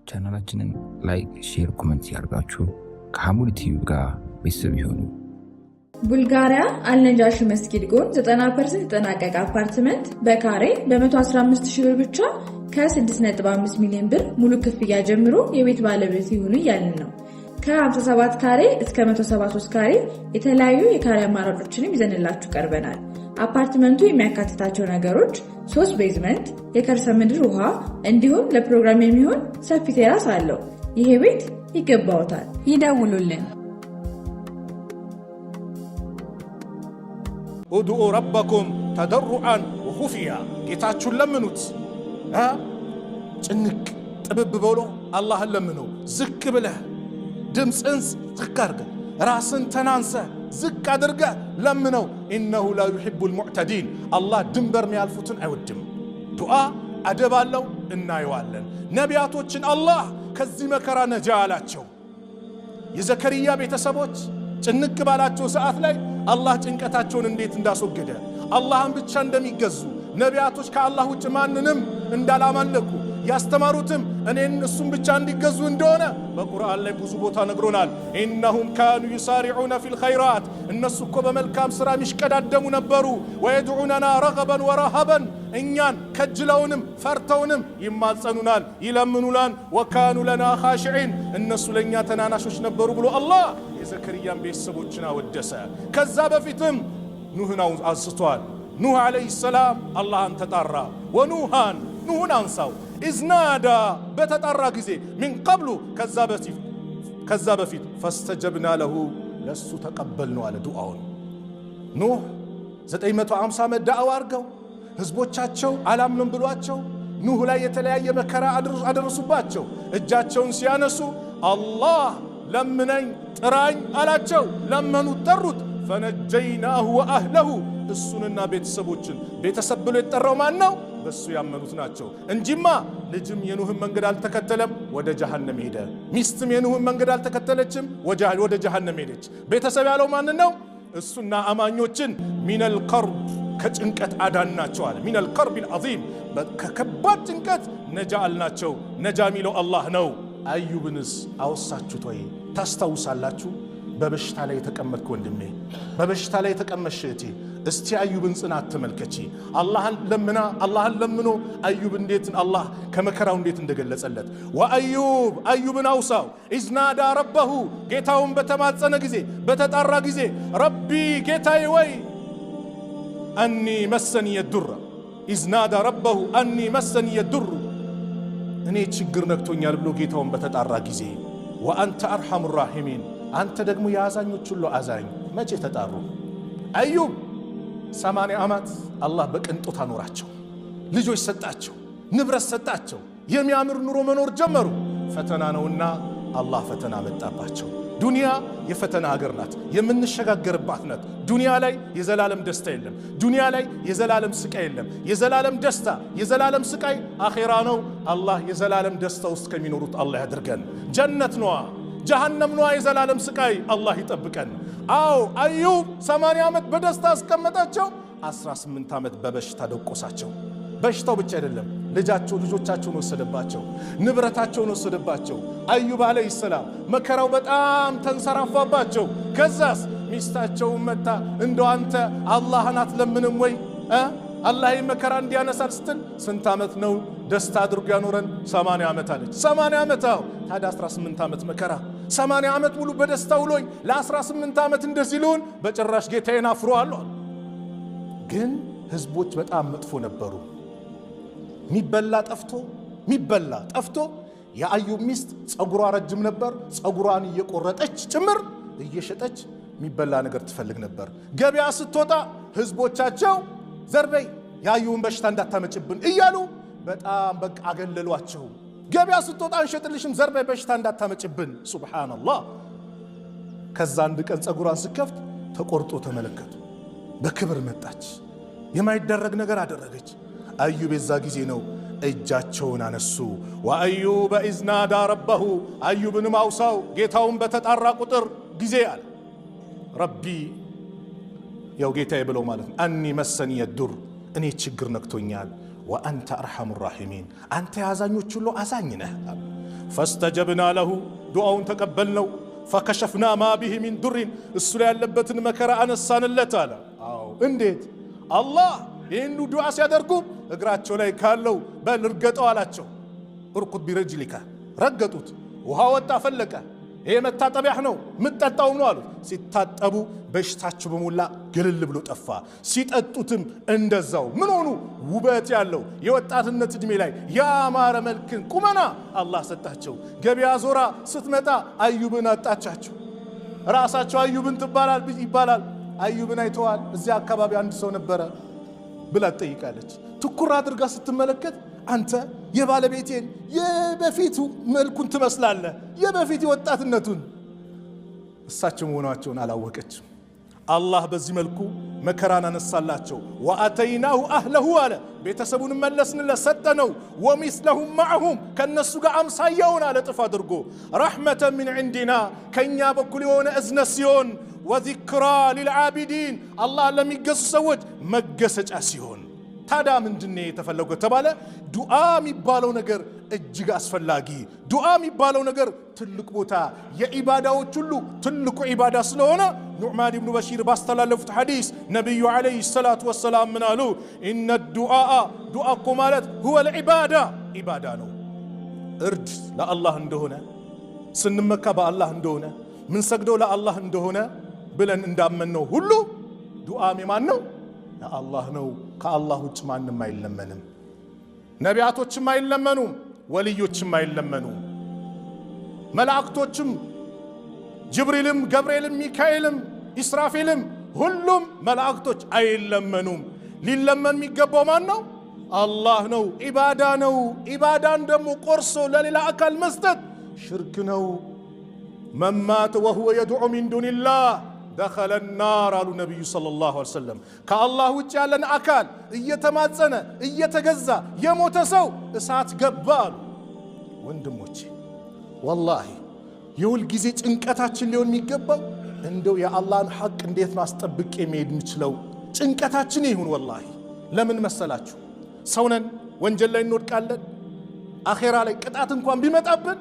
ቻናላችንን ላይክ፣ ሼር፣ ኮሜንት ያርጋችሁ ከሐሙድ ቲቪ ጋር ቤተሰብ ይሁኑ። ቡልጋሪያ አልነጃሺ መስጊድ ጎን 90% የተጠናቀቀ አፓርትመንት በካሬ በ115,000 ብር ብቻ ከ6.5 ሚሊዮን ብር ሙሉ ክፍያ ጀምሮ የቤት ባለቤት ይሁኑ እያልን ነው። ከ57 ካሬ እስከ 173 ካሬ የተለያዩ የካሬ አማራጮችንም ይዘንላችሁ ቀርበናል። አፓርትመንቱ የሚያካትታቸው ነገሮች 3 ቤዝመንት፣ የከርሰ ምድር ውሃ እንዲሁም ለፕሮግራም የሚሆን ሰፊ ቴራስ አለው። ይሄ ቤት ይገባዎታል። ይደውሉልን። ኡድኡ ረበኩም ተደሩዓን ወኹፊያ ጌታችሁን ለምኑት። ጭንቅ ጥብብ ብሎ አላህን ለምኑ። ዝቅ ብለህ ድምፅን ዝቅ አድርገህ ራስን ተናንሰህ ዝቅ አድርገህ ለምነው። ኢነሁ ላ ዩሒቡል ሙዕተዲን አላህ ድንበር የሚያልፉትን አይወድም። ዱዓ አደብ አለው፣ እናየዋለን። ነቢያቶችን አላህ ከዚህ መከራ ነጃ አላቸው። የዘከርያ ቤተሰቦች ጭንቅ ባላቸው ሰዓት ላይ አላህ ጭንቀታቸውን እንዴት እንዳስወገደ፣ አላህን ብቻ እንደሚገዙ፣ ነቢያቶች ከአላህ ውጭ ማንንም እንዳላመለኩ ያስተማሩትም እኔን እሱም ብቻ እንዲገዙ እንደሆነ በቁርአን ላይ ብዙ ቦታ ነግሮናል። ኢነሁም ካኑ ይሳሪዑነ ፊል ኸይራት እነሱ እኮ በመልካም ሥራ የሚሽቀዳደሙ ነበሩ። ወየድዑነና ረገበን ወረሃበን እኛን ከጅለውንም ፈርተውንም ይማጸኑናል፣ ይለምኑናል። ወካኑ ለና ኻሽዒን እነሱ ለእኛ ተናናሾች ነበሩ ብሎ አላህ የዘከርያን ቤተሰቦችን አወደሰ። ከዛ በፊትም ኑህን አንስቷል። ኑህ ዓለይሂ ሰላም አላህን ተጣራ። ኑህን አንሳው ኢዝናዳ በተጣራ ጊዜ ሚን ቀብሉ ከዛ በፊት ፈስተጀብና ለሁ ለሱ ተቀበልነው አለ ዱዓውን። ኑህ 950 ዓመት ዳዕዋ አድርገው ህዝቦቻቸው አላምንም ብሏቸው ኑህ ላይ የተለያየ መከራ አደረሱባቸው። እጃቸውን ሲያነሱ አላህ ለምነኝ ጥራኝ አላቸው። ለመኑት፣ ጠሩት። ፈነጀይናሁ ወአህለሁ እሱንና ቤተሰቦችን ቤተሰብ ብሎ የጠራው ማን ነው? በሱ ያመኑት ናቸው እንጂማ ልጅም የኑህን መንገድ አልተከተለም፣ ወደ ጀሃነም ሄደ። ሚስትም የኑህን መንገድ አልተከተለችም፣ ወደ ጀሃነም ሄደች። ቤተሰብ ያለው ማን ነው? እሱና አማኞችን ሚነል ቀርብ ከጭንቀት አዳናቸው አለ። ሚነል ቀርቢል ዐዚም ከከባድ ጭንቀት ነጃ አልናቸው። ነጃ የሚለው አላህ ነው። አዩብንስ አወሳችሁት ወይ? ታስታውሳላችሁ? በበሽታ ላይ የተቀመጥክ ወንድሜ፣ በበሽታ ላይ የተቀመጥሽ እህቴ፣ እስቲ አዩብን ጽናት ተመልከቺ። አላህን ለምኖ አዩብ እንዴት አላህ ከመከራው እንዴት እንደገለጸለት። አዩብን አውሳው ኢዝናዳ ረበሁ ጌታውን በተማጸነ ጊዜ በተጣራ ጊዜ ረቢ ጌታዬ ወይ አኒ መሰኒ የዱር ኢዝናዳ ረበሁ አኒ መሰኒ የዱር እኔ ችግር ነክቶኛል ብሎ ጌታውን በተጣራ ጊዜ ወአንተ አርሐሙ ራሒሚን አንተ ደግሞ የአዛኞች ሁሉ አዛኝ። መቼ ተጣሩ? አዩብ 80 ዓመት አላህ በቅንጦት አኖራቸው። ልጆች ሰጣቸው፣ ንብረት ሰጣቸው፣ የሚያምር ኑሮ መኖር ጀመሩ። ፈተና ነውና አላህ ፈተና መጣባቸው። ዱንያ የፈተና ሀገር ናት፣ የምንሸጋገርባት ናት። ዱንያ ላይ የዘላለም ደስታ የለም። ዱንያ ላይ የዘላለም ስቃይ የለም። የዘላለም ደስታ የዘላለም ስቃይ አኼራ ነው። አላህ የዘላለም ደስታ ውስጥ ከሚኖሩት አላህ ያድርገን። ጀነት ነዋ፣ ጀሃነም ነዋ የዘላለም ስቃይ። አላህ ይጠብቀን። አዎ አዩብ 80 ዓመት በደስታ አስቀመጣቸው፣ 18 ዓመት በበሽታ ደቆሳቸው። በሽታው ብቻ አይደለም፣ ልጆቻቸውን ወሰደባቸው፣ ንብረታቸውን ወሰደባቸው። አዩብ ዓለይሂ ሰላም መከራው በጣም ተንሰራፋባቸው። ከዛስ ሚስታቸውን መታ እንደው አንተ አላህን አትለምንም ወይ? አላህ መከራ እንዲያነሳል ስትል ስንት ዓመት ነው ደስታ አድርጎ ያኖረን? 80 ዓመት አለች። 80 ዓመት አዎ። ታዲያ 18 ዓመት መከራ 80 ዓመት ሙሉ በደስታ ውሎኝ ለ18 ዓመት እንደዚህ ልሆን በጭራሽ ጌታዬን አፍረዋለሁ። ግን ህዝቦች በጣም መጥፎ ነበሩ። ሚበላ ጠፍቶ የአዩብ ሚስት ጸጉሯ ረጅም ነበር። ጸጉሯን እየቆረጠች ጭምር እየሸጠች ሚበላ ነገር ትፈልግ ነበር። ገበያ ስትወጣ ህዝቦቻቸው ዘርበይ የአዩብን በሽታ እንዳታመጭብን እያሉ በጣም በቃ አገለሏቸው። ገበያ ስትወጣ እንሸጥልሽም ዘርበይ በሽታ እንዳታመጭብን። ሱብሃንአላህ። ከዛ አንድ ቀን ጸጉሯን ስከፍት ተቆርጦ ተመለከቱ። በክብር መጣች፣ የማይደረግ ነገር አደረገች። አዩብ የዛ ጊዜ ነው እጃቸውን አነሱ። ወአዩበ ኢዝናዳ ረበሁ አዩብንም አውሳው ጌታውን በተጣራ ቁጥር ጊዜ አለ ረቢ ያው ጌታዬ ብለው ማለት ነው። አኒ መሰኒ የዱር እኔ ችግር ነክቶኛል። ወአንተ አርሐሙ ራሒሚን አንተ ያዛኞች ሁሉ አዛኝ ነህ። ፈስተጀብና ለሁ ዱዓውን ተቀበልነው። ፈከሸፍና ማ ቢሂ ሚን ዱሪን እሱ ላይ ያለበትን መከራ አነሳንለት አለ። አዎ እንዴት? አላህ ይህን ዱዓ ሲያደርጉ እግራቸው ላይ ካለው በል እርገጠው አላቸው። እርኩድ ቢረጅሊካ ረገጡት። ውሃ ወጣ ፈለቀ። ይሄ መታጠቢያህ ነው ምጠጣውም ነው አሉት። ሲታጠቡ በሽታቸው በሞላ ግልል ብሎ ጠፋ። ሲጠጡትም እንደዛው ምን ሆኑ? ውበት ያለው የወጣትነት ዕድሜ ላይ ያማረ መልክን ቁመና አላህ ሰጣቸው። ገበያ ዞራ ስትመጣ አዩብን አጣቻቸው። ራሳቸው አዩብን ይባላል። አዩብን አይተዋል። እዚያ አካባቢ አንድ ሰው ነበረ ብላ ትጠይቃለች። ትኩር አድርጋ ስትመለከት አንተ የባለቤቴን የበፊቱ መልኩን ትመስላለህ፣ የበፊት ወጣትነቱን። እሳቸው መሆናቸውን አላወቀችም። አላህ በዚህ መልኩ መከራን አነሳላቸው። ወአተይናሁ አህለሁ አለ ቤተሰቡን መለስንለት ሰጠነው። ወሚስለሁም ማዕሁም ከነሱ ጋር አምሳያውን አለ ጥፍ አድርጎ ረሕመተን ሚን ዒንዲና ከኛ በኩል የሆነ እዝነት ሲሆን ወዚክራ ሊልዓቢዲን አላህ ለሚገዙ ሰዎች መገሰጫ ሲሆን። ታዲያ ምንድነው የተፈለገው ተባለ? ዱዓ የሚባለው ነገር እጅግ አስፈላጊ፣ ዱዓ የሚባለው ነገር ትልቅ ቦታ፣ የኢባዳዎች ሁሉ ትልቁ ኢባዳ ስለሆነ ኑዕማን ኢብኑ በሺር ባስተላለፉት ሐዲስ ነብዩ አለይሂ ሰላቱ ወሰላም ምን አሉ? ኢነ ዱዓ እኮ ማለት ሁወል ኢባዳ ኢባዳ ነው። እርድ ለአላህ እንደሆነ ስንመካ በአላህ እንደሆነ ምን ሰግደው ለአላህ እንደሆነ ብለን እንዳመነው ሁሉ ዱዓም የማን ነው? ለአላህ ነው። ከአላህ ውጭ ማንም አይለመንም። ነቢያቶችም አይለመኑም፣ ወልዮችም አይለመኑም፣ መላእክቶችም ጅብሪልም፣ ገብርኤልም፣ ሚካኤልም፣ ኢስራፊልም ሁሉም መላእክቶች አይለመኑም። ሊለመን የሚገባው ማን ነው? አላህ ነው። ኢባዳ ነው። ኢባዳን ደግሞ ቆርሶ ለሌላ አካል መስጠት ሽርክ ነው። መማት ወሁወ የድዑ ሚን ዱኒላህ ደኸለ ናር አሉ ነቢዩ ሰለላሁ ዐለይሂ ወሰለም። ከአላህ ውጭ ያለን አካል እየተማጸነ እየተገዛ የሞተ ሰው እሳት ገባ አሉ። ወንድሞቼ ወላሂ የሁል ጊዜ ጭንቀታችን ሊሆን የሚገባው እንደው የአላህን ሐቅ እንዴት ነው አስጠብቄ መሄድ የምችለው ጭንቀታችን ይሁን። ወላሂ ለምን መሰላችሁ? ሰውነን ወንጀል ላይ እንወድቃለን። አኼራ ላይ ቅጣት እንኳን ቢመጣብን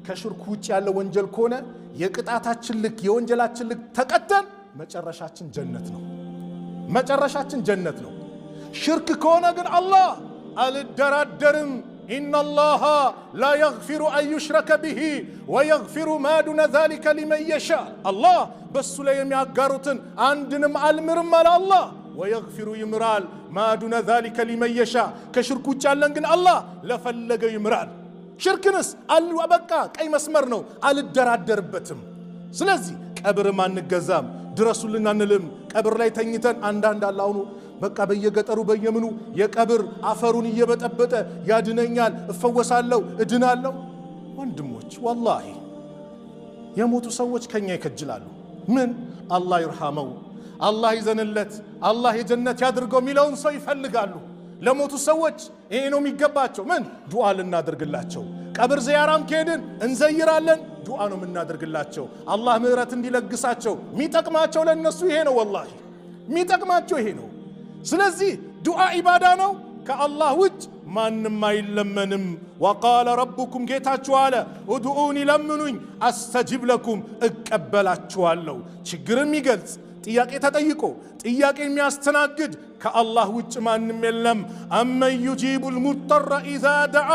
ከሽርክ ውጭ ያለ ወንጀል ከሆነ የቅጣታችን ልክ የወንጀላችን ልክ ተቀተን መጨረሻችን ጀነት ነው። መጨረሻችን ጀነት ነው። ሽርክ ከሆነ ግን አላህ አልደራደርም። ኢነላሃ ላ የግፊሩ አን ዩሽረከ ቢሂ ወየግፊሩ ማ ዱነ ዛሊከ ሊመን የሻ። አላህ በሱ ላይ የሚያጋሩትን አንድንም አልምርም አለ አላህ። ወየግፊሩ ይምራል ማ ዱነ ዛሊከ ሊመን የሻ። ከሽርክ ውጭ ያለን ግን አላህ ለፈለገው ይምራል። ሽርክንስ በቃ ቀይ መስመር ነው፣ አልደራደርበትም። ስለዚህ ቀብርም አንገዛም፣ ድረሱልን አንልም። ቀብር ላይ ተኝተን አንዳንድ አላሁኑ በቃ በየገጠሩ በየምኑ የቀብር አፈሩን እየበጠበጠ ያድነኛል፣ እፈወሳለሁ፣ እድናለሁ። ወንድሞች ወላሂ የሞቱ ሰዎች ከኛ ይከጅላሉ። ምን አላህ ይርሐመው፣ አላህ ይዘንለት፣ አላህ የጀነት ያድርገው የሚለውን ሰው ይፈልጋሉ። ለሞቱ ሰዎች ይሄ ነው የሚገባቸው። ምን ዱዓ ልናደርግላቸው። ቀብር ዚያራም ከሄድን እንዘይራለን፣ ዱዓ ነው የምናደርግላቸው። አላህ ምህረት እንዲለግሳቸው የሚጠቅማቸው ለነሱ ይሄ ነው። ወላሂ የሚጠቅማቸው ይሄ ነው። ስለዚህ ዱዓ ኢባዳ ነው። ከአላህ ውጭ ማንም አይለመንም። ወቃለ ረቡኩም ጌታችሁ አለ ኡድኡኒ ለምኑኝ አስተጅብ ለኩም እቀበላችኋለሁ። ችግርም ይገልጽ ጥያቄ ተጠይቆ ጥያቄ የሚያስተናግድ ከአላህ ውጭ ማንም የለም። አመን ዩጂቡል ሙጠረ ኢዛ ደዓ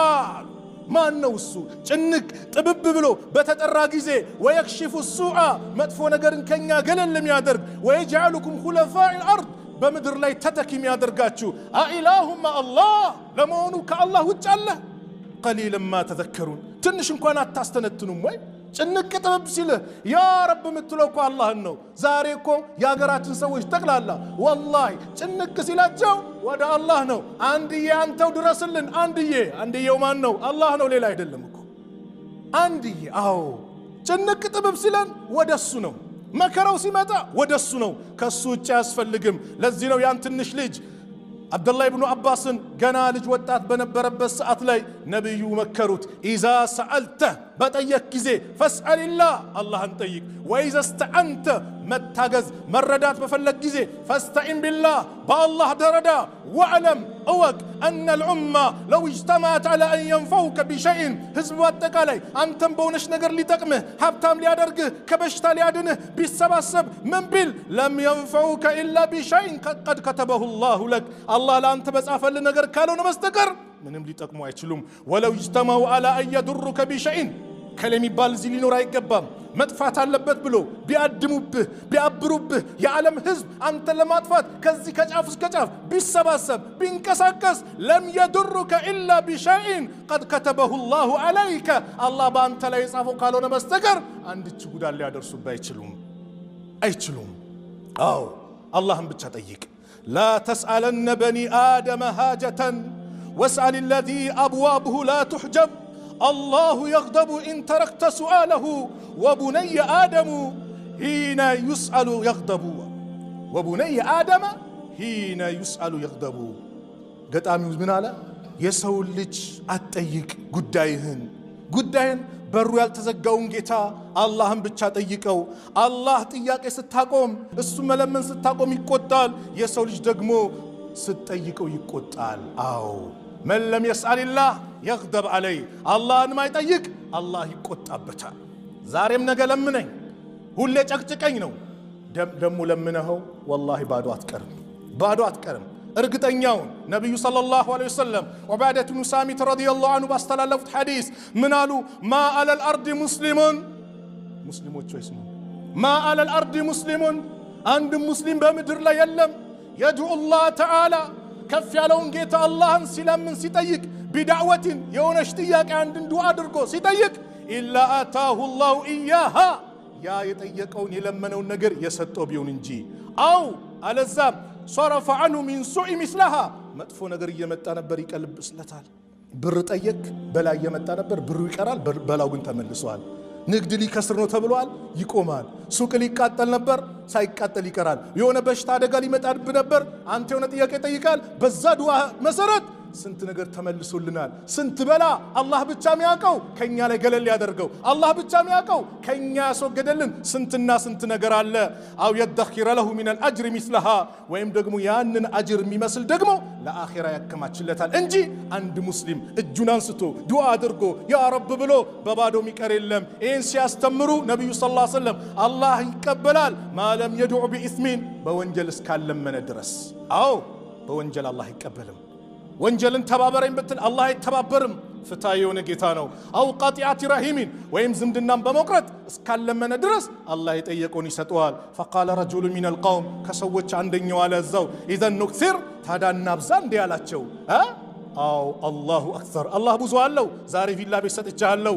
ማን ነው እሱ ጭንቅ ጥብብ ብሎ በተጠራ ጊዜ ወየክሽፉ ሱዓ መጥፎ ነገርን ከኛ ገለል የሚያደርግ ወየጅዓሉኩም ኹለፋኢል አርድ በምድር ላይ ተተኪ የሚያደርጋችሁ አኢላሁማ አላህ ለመሆኑ ከአላህ ውጭ አለ? ቀሊለን ማ ተዘከሩን ትንሽ እንኳን አታስተነትኑም ወይ? ጭንቅ ጥብብ ሲልህ ያ ረብ የምትለው እኮ አላህን ነው። ዛሬ እኮ የሀገራችን ሰዎች ጠቅላላ ወላሂ ጭንቅ ሲላቸው ወደ አላህ ነው። አንድዬ አንተው ድረስልን። አንድዬው ማን ነው? አላህ ነው፣ ሌላ አይደለም እኮ አንድዬ። አዎ ጭንቅ ጥብብ ሲለን ወደሱ ነው። መከራው ሲመጣ ወደሱ ነው፣ ከሱ ውጭ አያስፈልግም። ለዚህ ነው ያን ትንሽ ልጅ አብደላህ ኢብኑ አባስን ገና ልጅ ወጣት በነበረበት ሰዓት ላይ ነብዩ መከሩት። ኢዛ ሰአልተ በጠየቅ ጊዜ ፈስአልላህ አላህን ጠይቅ። ወኢዛ ስተዐንተ መታገዝ መረዳት በፈለግ ጊዜ ፈስተዒን ቢላህ በአላህ ደረዳ። ወዕለም أوك أن الأمة لو اجتمعت على أن ينفوك بشيء حزب واتقالي أنتم بونش نجر لتقمه حبتام ليادرقه كبشتا ليادنه بالسباسب من بل لم ينفوك إلا بشيء قد كتبه الله لك الله لا أنت بس أفل نجر كالون مستقر منهم لتقموا يتشلوم ولو اجتمعوا على أن يضرك بشيء كلمي بالزي لنور አይገባም መጥፋት አለበት ብሎ ቢያድሙብህ ቢያብሩብህ የዓለም ህዝብ አንተ ለማጥፋት ከዚህ ከጫፍ እስከ ጫፍ ቢሰባሰብ ቢንቀሳቀስ ለም يضرك الا بشيء قد كتبه الله عليك الله በአንተ ላይ የጻፈው ካልሆነ በስተቀር አንድች ጉዳት ሊያደርሱብህ አይችሉም አዎ አላህን ብቻ ጠይቅ لا تسألن بني آدم حاجة واسأل الذي أبوابه لا تحجب الله يغضب إن تركت سؤاله وبني آدم حين يسأل يغضب وبني آدم حين يسأل يغضب قطامي من على يسول لج أتيك قدايهن برو يالتزقون جيتا اللهم بتشا ጠይቀው الله ጥያቄ ስታቆም እሱ መለመን ስታቆም ይቆጣል የሰው ልጅ ደግሞ ስትጠይቀው ይቆጣል አዎ من لم يسأل الله يغضب عليه الله ما يطيق الله يቆጣበታል ዛሬም ነገ ለምነኝ ሁሌ ጨቅጭቀኝ ነው ደሞ ለምነው والله ባዶ አትቀርም እርግጠኛውን ነብዩ ሰለላሁ ዐለይሂ ወሰለም ዑባደቱ ብኑ ሳሚት ረዲየላሁ ዐንሁ ባስተላለፉት ሐዲስ ምን አሉ ማ አለል አርድ ሙስሊሞች ወይስሙ ማ አለል አርድ ሙስሊሙን አንድ ሙስሊም በምድር ላይ የለም يدعو الله تعالى ከፍ ያለውን ጌታ አላህን ሲለምን ሲጠይቅ ቢዳዕወትን የሆነች ጥያቄ አንድን ዱዓ አድርጎ ሲጠይቅ ኢላ አታሁ الله ኢያሃ ያ የጠየቀውን የለመነውን ነገር የሰጠው ቢሆን እንጂ አው አለዛም صرف عنه من سوء مثلها መጥፎ ነገር እየመጣ ነበር ይቀልብስለታል ብር ጠየቅ በላ እየመጣ ነበር ብሩ ይቀራል በላው ግን ተመልሷል ንግድ ሊከስር ነው ተብሏል ይቆማል ሱቅ ሊቃጠል ነበር ሳይቃጠል ይቀራል የሆነ በሽታ አደጋ ሊመጣብ ነበር አንተ የሆነ ጥያቄ ጠይቃል በዛ ዱዓ መሰረት ስንት ነገር ተመልሶልናል ስንት በላ አላህ ብቻ የሚያውቀው ከኛ ላይ ገለል ያደርገው አላህ ብቻ የሚያውቀው ከኛ ያስወገደልን ስንትና ስንት ነገር አለ አው يدخر له من الاجر مثلها ወይም ደግሞ ያንን አጅር የሚመስል ደግሞ ለአኺራ ያከማችለታል እንጂ አንድ ሙስሊም እጁን አንስቶ ዱዓ አድርጎ ያ ረብ ብሎ በባዶ የሚቀር የለም ይህን ሲያስተምሩ ነብዩ ሰለላሁ ዐለይሂ ወሰለም አላህ ይቀበላል ማለም يدعو بإثم በወንጀል እስካለመነ ድረስ አው በወንጀል አላህ ይቀበልም ወንጀልን ተባበረኝ ብትል አላህ አይተባበርም ፍትሃ የሆነ ጌታ ነው አው ቃጢዓት ረሂሚን ወይም ዝምድናን በመቁረጥ እስካለመነ ድረስ አላህ የጠየቀውን ይሰጠዋል فقال رجل من القوم ከሰዎች አንደኛው አለዛው اذا نكثر ታዳና ብዛ እንደ ያላቸው አው አላሁ አክበር አላህ ብዙ አለው ዛሬ ቪላ ቤት ሰጥቻለሁ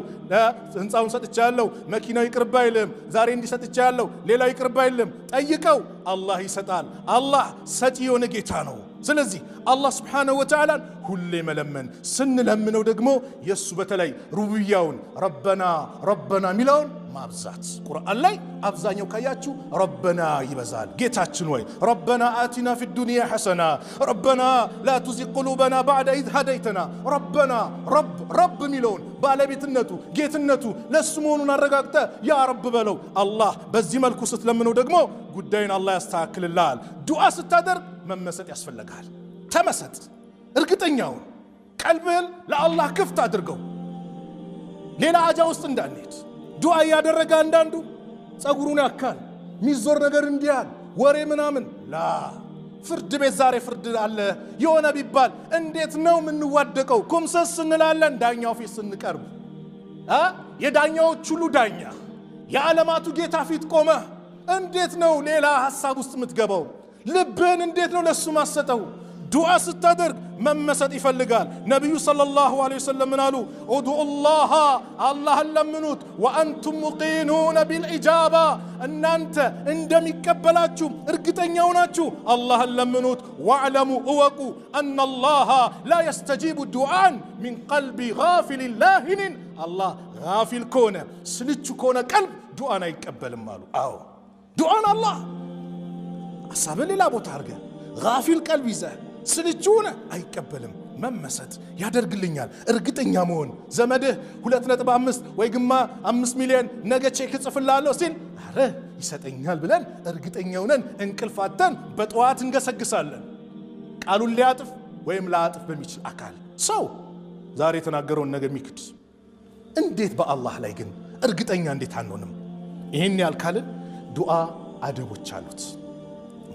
ህንጻውን ሰጥቻለሁ መኪናው ይቅርባ አይልም ዛሬ እንዲሰጥቻለሁ ሌላው ይቅርባ አይልም ጠይቀው አላህ ይሰጣል አላህ ሰጪ የሆነ ጌታ ነው ስለዚህ አላህ Subhanahu Wa Ta'ala ሁሌ መለመን ስንለምነው ደግሞ የሱ በተለይ ሩብያውን ረበና ሚላውን ማብዛት ቁርአን ላይ አብዛኛው ካያችሁ ረበና ይበዛል ጌታችን ወይ ረበና አቲና ፊ ዱንያ ሐሰና ረበና ላ تزغ قلوبنا بعد إذ هديتنا ረበና ረብ ሚላውን ባለቤትነቱ ጌትነቱ ለሱ መሆኑን አረጋግጠ ያ ረብ በለው አላህ በዚህ መልኩ ስትለምነው ደግሞ ጉዳይን አላህ ያስተካክልልሃል ዱዓ ስታደርግ መመሰጥ ያስፈልጋል ተመሰጥ እርግጠኛው ቀልብህን ለአላህ ክፍት አድርገው ሌላ አጃ ውስጥ እንዳንሄድ ዱዓ ያደረገ አንዳንዱ ጸጉሩን ያካል ሚዞር ነገር እንዲያል ወሬ ምናምን ላ ፍርድ ቤት ዛሬ ፍርድ አለ የሆነ ቢባል እንዴት ነው ምንዋደቀው ኩምሰስ እንላለን ዳኛው ፊት ስንቀርብ የዳኛዎች ሁሉ ዳኛ የዓለማቱ ጌታ ፊት ቆመ እንዴት ነው ሌላ ሐሳብ ውስጥ የምትገባው ልብህን እንዴት ነው ለሱ ማሰጠው ዱዓ ስታደርግ መመሰጥ ይፈልጋል ነብዩ ሰለላሁ ዐለይሂ ወሰለም ምናሉ ኡዱኡ አላህ ለምኑት ወአንቱም ሙቂኑነ ቢልኢጃባ እናንተ እንደሚቀበላችሁ እርግጠኛው ናችሁ አላህ ለምኑት ወዕለሙ እወቁ አን አላህ ላ يستجيب ዱዓን ሚን ቀልቢ ጋፊል ላሂን አላህ ጋፊል ኮነ ስልቹ ኮነ ቀልብ ዱዓን አይቀበልም አሉ አዎ ዱዓን አላህ አሳበ ሌላ ቦታ አርገ ጋፊል ቀልብ ይዘህ ስልቹነ አይቀበልም መመሰጥ ያደርግልኛል እርግጠኛ መሆን ዘመድህ 2.5 ወይ ግማ 5 ሚሊዮን ነገ ቼክ ጽፍላለሁ ሲል አረ ይሰጠኛል ብለን እርግጠኛው ነን እንቅልፋተን በጠዋት እንገሰግሳለን ቃሉን ሊያጥፍ ወይም ላጥፍ በሚችል አካል ሰው ዛሬ የተናገረውን ነገር የሚክድ እንዴት በአላህ ላይ ግን እርግጠኛ እንዴት አንሆንም? ይህን ያልካልን ዱዓ አደቦች አሉት።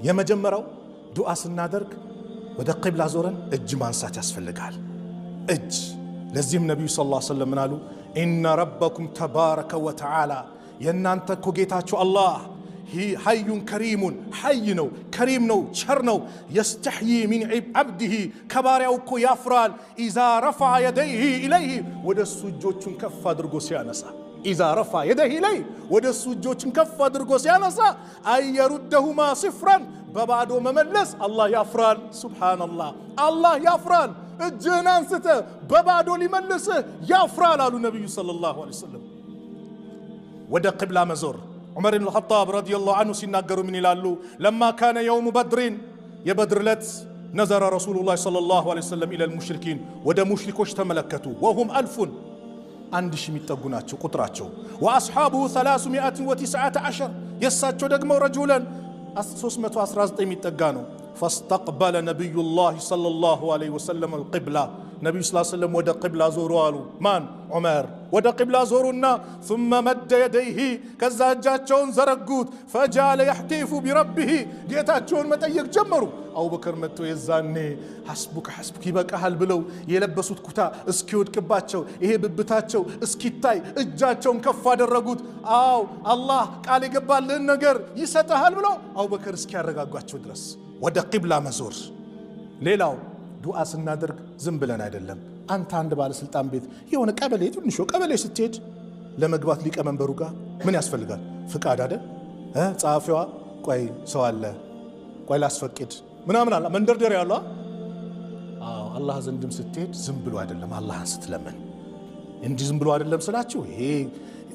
የመጀመሪያው ዱዓ ስናደርግ ወደ ቂብላ ዞረን እጅ ማንሳት ያስፈልጋል። እጅ ለዚህም ነቢዩ ሰለላሁ ዐለይሂ ወሰለም ምን አሉ? ኢነ ረበኩም ተባረከ ወተዓላ የእናንተ እኮ ጌታችሁ አላህ ሐዩን ከሪሙን ሐይ ነው፣ ከሪም ነው፣ ቸር ነው። የስተሕይ ሚን ዓብድህ ከባሪያው እኮ ያፍራል። ኢዛ ረፈዐ የደይህ ኢለይህ ወደ እሱ እጆቹን ከፍ አድርጎ ሲያነሳ ኢዛ ረፈዐ የደይህ ኢለይህ ወደ እሱ እጆቹን ከፍ አድርጎ ሲያነሳ አየሩደሁማ ሲፍራን በባዶ መመለስ አላህ ያፍራል። ሱብሓነላህ አላህ ያፍራል። እጅህን አንስተ በባዶ ሊመልስህ ያፍራል አሉ ነቢዩ ሰለላሁ ዐለይሂ ወሰለም። ወደ ቂብላ መዞር ዑመር ብን ኸጣብ ረዲየላሁ ዐንሁ ሲናገሩ ምን ይላሉ? ለማ ካነ የውሙ በድሪን የበድር ዕለት ነዘረ ረሱሉላህ ሰለላሁ ዐለይሂ ወሰለም ኢለል ሙሽሪኪን ወደ ሙሽሪኮች ተመለከቱ። ወሁም አልፉን 1000 የሚጠጉ ናቸው ቁጥራቸው። ወአስሓቡሁ 319 የእሳቸው ደግሞ ረጁለን 319 የሚጠጋ ነው። ፈስተቅበለ ነቢዩላህ ሰለላሁ ዐለይሂ ወሰለም አልቂብላ ነቢዩ ሰለላሁ ዐለይሂ ወሰለም ወደ ቂብላ ዞሩ አሉ። ማን? ዑመር ወደ ቂብላ ዞሩና ثم መደ የደይህ ከዛ እጃቸውን ዘረጉት። ፈጃለ የሕቲፉ ቢረቢህ ጌታቸውን መጠየቅ ጀመሩ። አቡበከር መጥቶ የዛኔ ሐስቡክ ሐስቡክ ይበቃሃል ብለው የለበሱት ኩታ እስኪወድቅባቸው ይሄ ብብታቸው እስኪታይ እጃቸውን ከፍ አደረጉት። አው አላህ ቃል የገባልህን ነገር ይሰጥሃል ብለው አቡበከር እስኪያረጋጓቸው ድረስ ወደ ቂብላ መዞር። ሌላው ዱዓ ስናደርግ ዝም ብለን አይደለም። አንተ አንድ ባለስልጣን ቤት የሆነ ቀበሌ ትንሽ ቀበሌ ስትሄድ ለመግባት ሊቀመንበሩ ጋር ምን ያስፈልጋል? ፍቃድ አይደል? ጸሐፊዋ ቆይ ሰው አለ ቆይ ላስፈቅድ ምናምን አለ መንደርደር ያለው። አዎ አላህ ዘንድም ስትሄድ ዝም ብሎ አይደለም አላህን ስትለምን እንጂ ዝም ብሎ አይደለም ስላችሁ ይሄ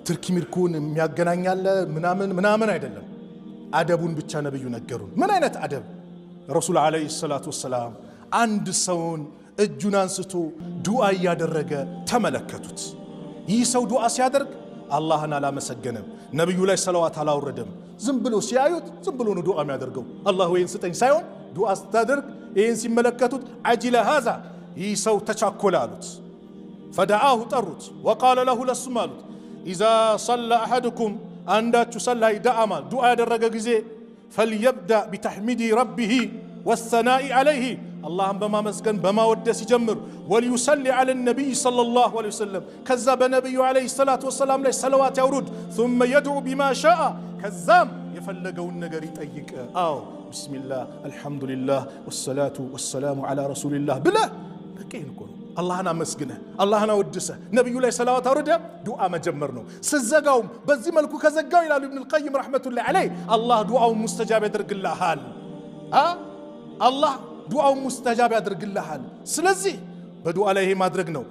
ትርኪ ሚርኩን የሚያገናኛለ ምናምን አይደለም። አደቡን ብቻ ነብዩ ነገሩን። ምን አይነት አደብ? ረሱል አለይሂ ሰላቱ ወሰላም አንድ ሰውን እጁን አንስቶ ዱዓ እያደረገ ተመለከቱት። ይህ ሰው ዱዓ ሲያደርግ አላህን አላመሰገነም፣ ነብዩ ላይ ሰለዋት አላወረደም። ዝም ብሎ ሲያዩት ዝም ብሎ ነው ዱዓ የሚያደርገው። አላህ ወይን ስጠኝ ሳይሆን ዱዓ ስታደርግ ይህን ሲመለከቱት አጅለ ሃዛ ይህ ሰው ተቻኮለ አሉት። ፈደዓሁ ጠሩት። ወቃለ ለሁ ለሱም አሉት ኢዛ ሰላ አሐድኩም አንዳችሁ ሰላይ ዳአማ ዱዓ ያደረገ ጊዜ ፈልየብዳ ቢተሕሚዲ ረቢህ ወሰናኢ ዐለይህ አላህን በማመስገን በማወደስ ይጀምር። ወሊዩሰሊ ዐለ ነቢይ ሰለላሁ ዐለይሂ ወሰለም ከዛ በነቢዩ ዐለይሂ ሰላቱ ወሰላም ላይ ሰለዋት ያውሩድ። ثم يدعو بما شاء ከዛም የፈለገውን ነገር ይጠይቅ። አዎ ቢስሚላህ አልሐምዱሊላህ ወሰላቱ ወሰላሙ ዐላ ረሱሊላህ ብለህ በቃ ይሄን እኮ ነው። አላህን አመስግነህ አላህን አወድሰህ ነቢዩ ላይ ሰላዋት አውርደ ዱዓ መጀመር ነው። ስዘጋውም በዚህ መልኩ ከዘጋው ይላሉ ኢብኑል ቀይም ረሕመቱላሂ ዐለይህ አላህ ዱዓውን ሙስተጃብ ያደርግልሃል። አላህ ዱዓውን ሙስተጃብ ያደርግልሃል። ስለዚህ በዱዓ ላይ ይሄ ማድረግ ነው።